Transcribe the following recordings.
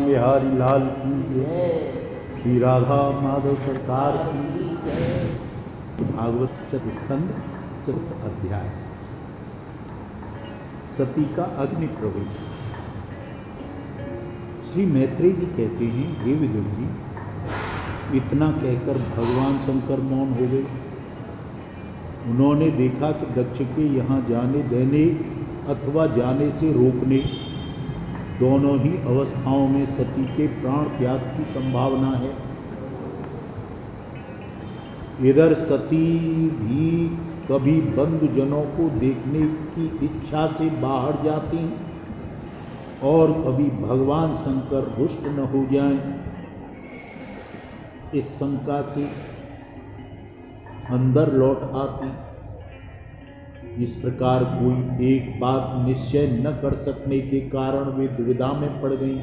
बिहारी लाल की जय। श्री राधा माधव सरकार की जय। भागवत चतुर्थ स्कंद चतुर्थ अध्याय, सती का अग्नि प्रवेश। श्री मैत्रेय जी कहते हैं, हे विदुर जी, इतना कहकर भगवान शंकर मौन हो गए। उन्होंने देखा कि दक्ष के यहाँ जाने देने अथवा जाने से रोकने, दोनों ही अवस्थाओं में सती के प्राण त्याग की संभावना है। इधर सती भी कभी बंधुजनों को देखने की इच्छा से बाहर जाती और कभी भगवान शंकर रुष्ट न हो जाएं, इस शंका से अंदर लौट आती। इस प्रकार कोई एक बात निश्चय न कर सकने के कारण वे दुविधा में पड़ गईं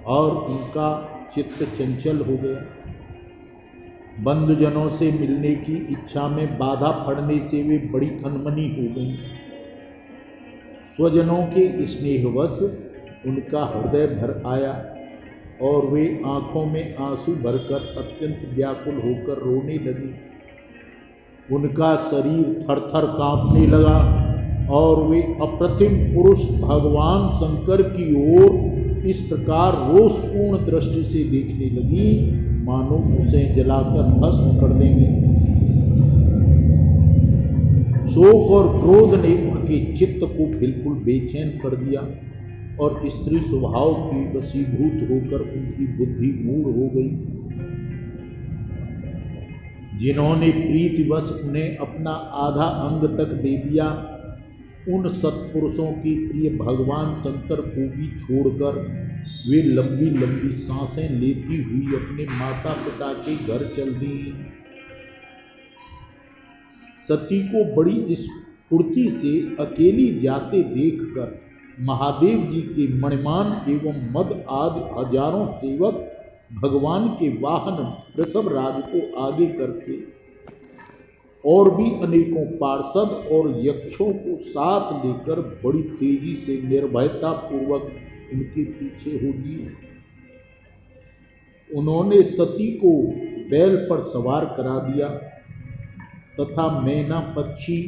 और उनका चित्त चंचल हो गया। बंधुजनों से मिलने की इच्छा में बाधा पड़ने से वे बड़ी अनमनी हो गईं। स्वजनों के स्नेहवश उनका हृदय भर आया और वे आंखों में आंसू भरकर अत्यंत व्याकुल होकर रोने लगी। उनका शरीर थरथर कांपने लगा और वे अप्रतिम पुरुष भगवान शंकर की ओर इस प्रकार रोषपूर्ण दृष्टि से देखने लगी मानो उसे जलाकर भस्म कर देंगे। शोक और क्रोध ने उनके चित्त को बिल्कुल बेचैन कर दिया और स्त्री स्वभाव की वशीभूत होकर उनकी बुद्धि मूढ़ हो गई। जिन्होंने प्रीतिवश उन्हें अपना आधा अंग तक दे दिया, उन सत्पुरुषों के प्रिय भगवान शंकर को भी छोड़कर वे लंबी लंबी सांसें लेती हुई अपने माता पिता के घर चल दी। सती को बड़ी स्फूर्ति से अकेली जाते देखकर महादेव जी के मणिमान एवं मद आदि हजारों सेवक भगवान के वाहन वृषभ राज को आगे करके और भी अनेकों पार्षद और यक्षों को साथ लेकर बड़ी तेजी से निर्भयता पूर्वक उनके पीछे हो दिए। उन्होंने सती को बैल पर सवार करा दिया तथा मैना पक्षी,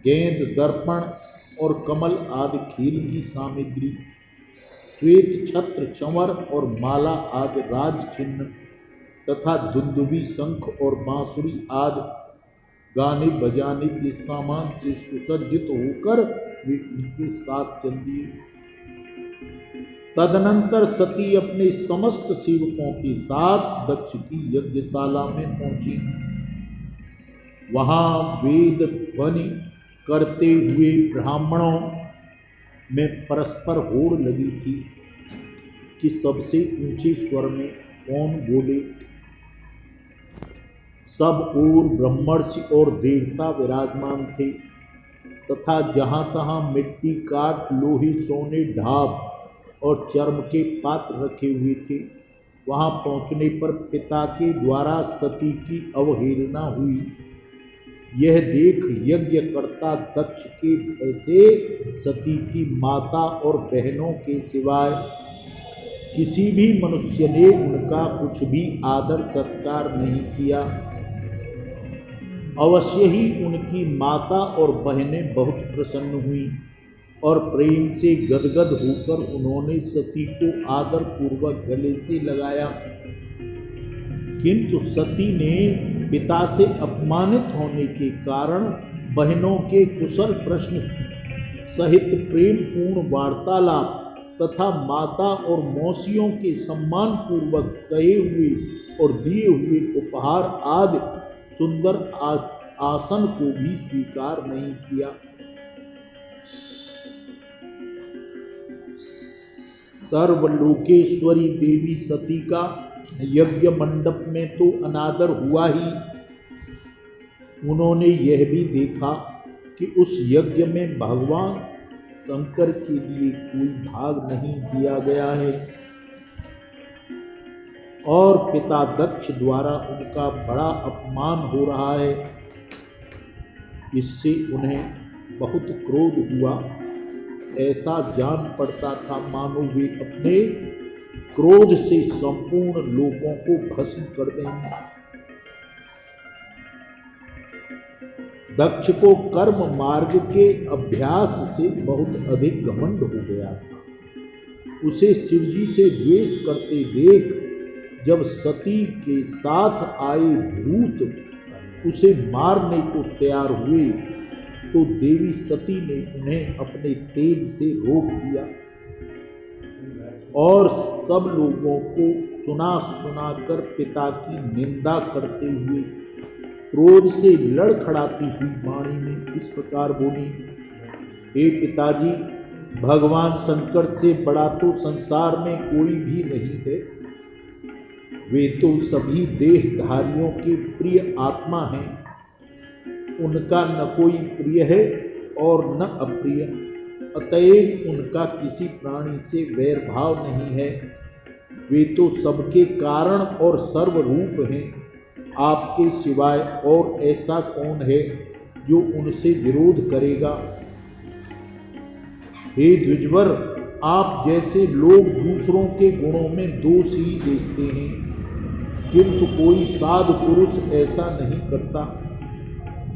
गेंद, दर्पण और कमल आदि खेल की सामग्री, श्वेत छत्र, चंवर और माला आदि राज चिन्ह तथा दुंदुभी, शंख और बांसुरी आदि गाने बजाने के सामान से सुसज्जित होकर वे उनके साथ चल दिए। तदनंतर सती अपने समस्त सेवकों के साथ दक्ष की यज्ञशाला में पहुंची। वहां वेद ध्वनि करते हुए ब्राह्मणों में परस्पर होड़ लगी थी कि सबसे ऊंचे स्वर में कौन बोले। सब ओर ब्रह्मर्षि और देवता विराजमान थे तथा जहाँ तहाँ मिट्टी, काठ, लोहे, सोने, ढाब और चर्म के पात्र रखे हुए थे। वहाँ पहुँचने पर पिता के द्वारा सती की अवहेलना हुई। यह देख यज्ञकर्ता दक्ष के भय से सती की माता और बहनों के सिवाय किसी भी मनुष्य ने उनका कुछ भी आदर सत्कार नहीं किया। अवश्य ही उनकी माता और बहनें बहुत प्रसन्न हुई और प्रेम से गदगद होकर उन्होंने सती को आदर पूर्वक गले से लगाया। किंतु सती ने पिता से अपमानित होने के कारण बहनों के कुशल प्रश्न सहित प्रेम पूर्ण वार्तालाप तथा माता और मौसियों के सम्मान पूर्वक कहे हुए और दिए हुए उपहार आदि सुंदर आसन को भी स्वीकार नहीं किया। सर्वलोकेश्वरी देवी सती का यज्ञ मंडप में तो अनादर हुआ ही, उन्होंने यह भी देखा कि उस यज्ञ में भगवान शंकर के लिए कोई भाग नहीं दिया गया है और पिता दक्ष द्वारा उनका बड़ा अपमान हो रहा है। इससे उन्हें बहुत क्रोध हुआ। ऐसा जान पड़ता था मानो वे अपने क्रोध से संपूर्ण लोगों को भस्म कर देंगे। दक्ष को कर्म मार्ग के अभ्यास से बहुत अधिक घमंड हो गया था। उसे शिवजी से द्वेष करते देख जब सती के साथ आए भूत उसे मारने को तैयार हुए तो देवी सती ने उन्हें अपने तेज से रोक दिया और सब लोगों को सुना सुनाकर पिता की निंदा करते हुए क्रोध से लड़खड़ाती हुई वाणी में इस प्रकार बोली, हे पिताजी, भगवान शंकर से बड़ा तो संसार में कोई भी नहीं है। वे तो सभी देहधारियों के प्रिय आत्मा हैं। उनका न कोई प्रिय है और न अप्रिय, अतएव उनका किसी प्राणी से वैर भाव नहीं है। वे तो सबके कारण और सर्वरूप हैं। आपके सिवाय और ऐसा कौन है जो उनसे विरोध करेगा। हे द्विजवर, आप जैसे लोग दूसरों के गुणों में दोष ही देखते हैं, किंतु कोई साधु पुरुष ऐसा नहीं करता।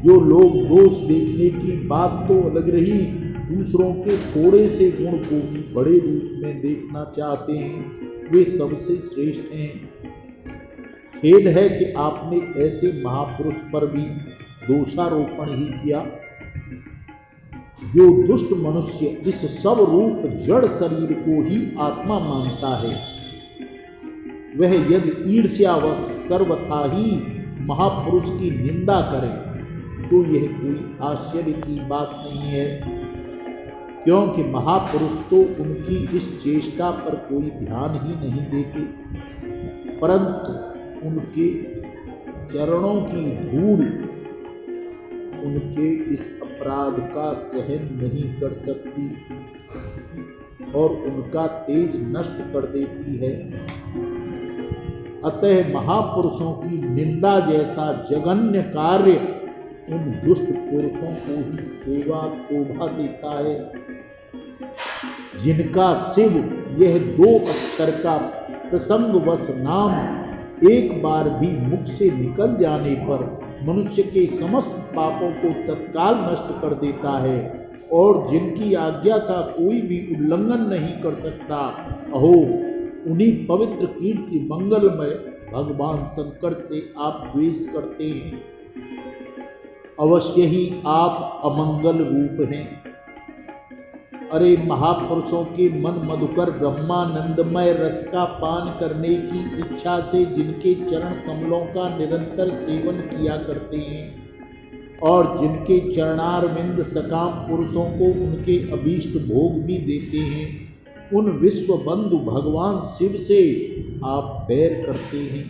जो लोग दोष देखने की बात तो अलग रही, दूसरों के थोड़े से गुण को भी बड़े रूप में देखना चाहते हैं, वे सबसे श्रेष्ठ हैं। खेद है कि आपने ऐसे महापुरुष पर भी दोषारोपण ही किया। जो दुष्ट मनुष्य इस सब रूप जड़ शरीर को ही आत्मा मानता है, वह यदि ईर्ष्यावश सर्वथा ही महापुरुष की निंदा करे तो यह कोई आश्चर्य की बात नहीं है, क्योंकि महापुरुष तो उनकी इस चेष्टा पर कोई ध्यान ही नहीं देते, परंतु उनके चरणों की धूल उनके इस अपराध का सहन नहीं कर सकती और उनका तेज नष्ट कर देती है। अतः महापुरुषों की निंदा जैसा जघन्य कार्य उन दुष्ट पुरुषों को ही सेवा शोभा देता है, जिनका शिव यह 2 अक्षर का प्रसंगवश नाम एक बार भी मुख से निकल जाने पर मनुष्य के समस्त पापों को तत्काल नष्ट कर देता है और जिनकी आज्ञा का कोई भी उल्लंघन नहीं कर सकता। अहो, उन्हीं पवित्र कीर्ति मंगलमय भगवान शंकर से आप द्वेष करते हैं। अवश्य ही आप अमंगल रूप हैं। अरे महापुरुषों के मन मधुकर ब्रह्मानंदमय रस का पान करने की इच्छा से जिनके चरण कमलों का निरंतर सेवन किया करते हैं और जिनके चरणारविंद सकाम पुरुषों को उनके अभीष्ट भोग भी देते हैं, उन विश्व बंधु भगवान शिव से आप बैर करते हैं।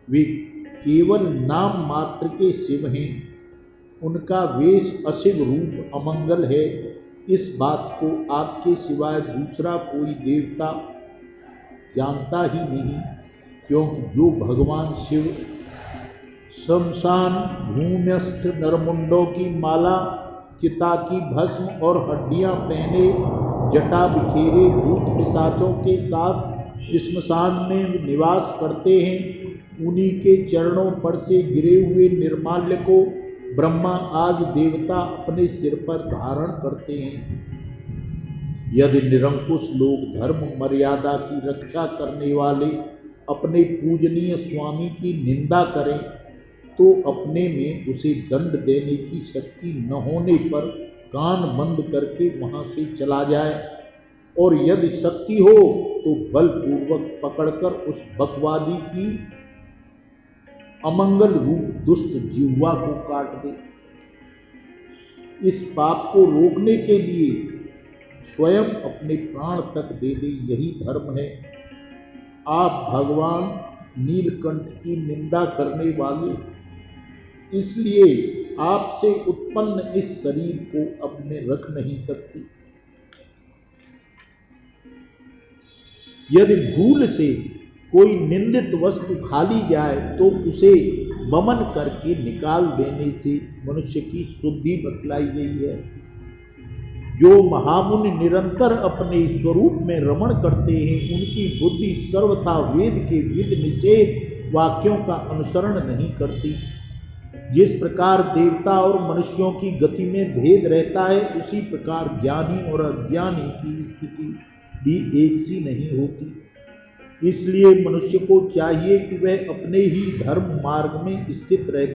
वे केवल नाम मात्र के शिव हैं। उनका वेश अशिव रूप अमंगल है। इस बात को आपके सिवाय दूसरा कोई देवता जानता ही नहीं, क्योंकि जो भगवान शिव शमशान भूम्यस्थ नरमुंडों की माला, चिता की भस्म और हड्डियां पहने जटा बिखेरे भूत पिशाचों के साथ श्मशान में निवास करते हैं, उन्हीं के चरणों पर से गिरे हुए निर्माल्य को ब्रह्मा आदि देवता अपने सिर पर धारण करते हैं। यदि निरंकुश लोग धर्म मर्यादा की रक्षा करने वाले अपने पूजनीय स्वामी की निंदा करें तो अपने में उसे दंड देने की शक्ति न होने पर कान बंद करके वहां से चला जाए, और यदि शक्ति हो तो बलपूर्वक पकड़कर उस बकवादी की अमंगल रूप दुष्ट जिह्वा को काट दे। इस पाप को रोकने के लिए स्वयं अपने प्राण तक दे दे, यही धर्म है। आप भगवान नीलकंठ की निंदा करने वाले, इसलिए आपसे उत्पन्न इस शरीर को अब मैं रख नहीं सकती। यदि भूल से कोई निंदित वस्तु खा ली जाए तो उसे वमन करके निकाल देने से मनुष्य की शुद्धि बतलाई गई है। जो महामुनि निरंतर अपने स्वरूप में रमण करते हैं, उनकी बुद्धि सर्वथा वेद के विध निषेध वाक्यों का अनुसरण नहीं करती। जिस प्रकार देवता और मनुष्यों की गति में भेद रहता है, उसी प्रकार ज्ञानी और अज्ञानी की स्थिति भी एक सी नहीं होती। इसलिए मनुष्य को चाहिए कि वह अपने ही धर्म मार्ग में स्थित रहे।